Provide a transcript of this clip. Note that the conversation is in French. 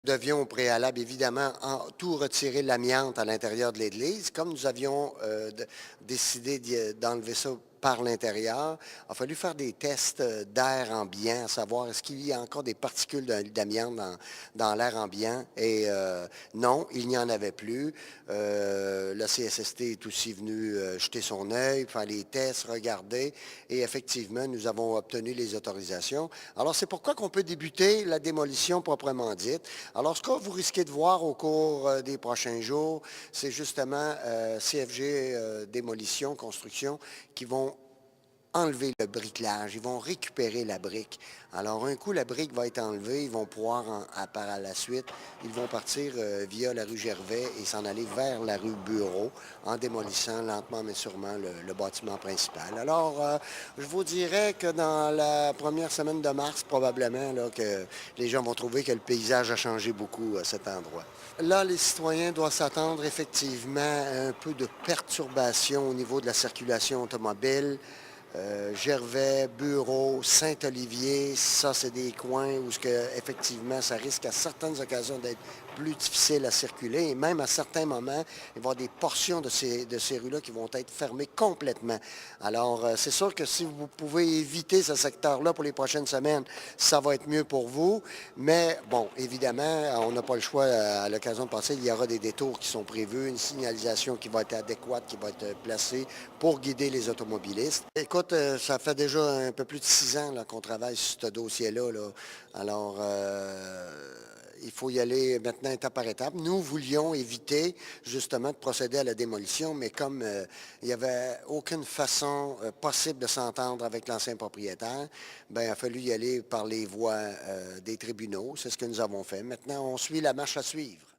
Nous devions au préalable, évidemment, tout retirer l'amiante à l'intérieur de l'église. Comme nous avions décidé d'enlever ça par l'intérieur, il a fallu faire des tests d'air ambiant, savoir est-ce qu'il y a encore des particules d'amiante dans l'air ambiant. Et non, il n'y en avait plus. La CSST est aussi venue jeter son œil, faire les tests, regarder. Et effectivement, nous avons obtenu les autorisations. Alors, c'est pourquoi qu'on peut débuter la démolition proprement dite. Alors, ce que vous risquez de voir au cours des prochains jours, c'est justement CFG Démolition, Construction, qui vont enlever le bricolage, ils vont récupérer la brique. Alors, un coup, la brique va être enlevée, ils vont pouvoir, par la suite, ils vont partir via la rue Gervais et s'en aller vers la rue Bureau en démolissant lentement mais sûrement le bâtiment principal. Alors, je vous dirais que dans la première semaine de mars, probablement, là, que les gens vont trouver que le paysage a changé beaucoup à cet endroit. Là, les citoyens doivent s'attendre effectivement à un peu de perturbation au niveau de la circulation automobile. Gervais, Bureau, Saint-Olivier, ça, c'est des coins où effectivement, ça risque à certaines occasions d'être plus difficile à circuler et même à certains moments, il va y avoir des portions de ces rues-là qui vont être fermées complètement. Alors, c'est sûr que si vous pouvez éviter ce secteur-là pour les prochaines semaines, ça va être mieux pour vous. Mais bon, évidemment, on n'a pas le choix à l'occasion de passer. Il y aura des détours qui sont prévus, une signalisation qui va être adéquate, qui va être placée pour guider les automobilistes. Écoute, ça fait déjà un peu plus de 6 ans qu'on travaille sur ce dossier-là. Là. Alors, il faut y aller maintenant étape par étape. Nous voulions éviter justement de procéder à la démolition, mais comme il n'y avait aucune façon possible de s'entendre avec l'ancien propriétaire, bien, il a fallu y aller par les voies des tribunaux. C'est ce que nous avons fait. Maintenant, on suit la marche à suivre.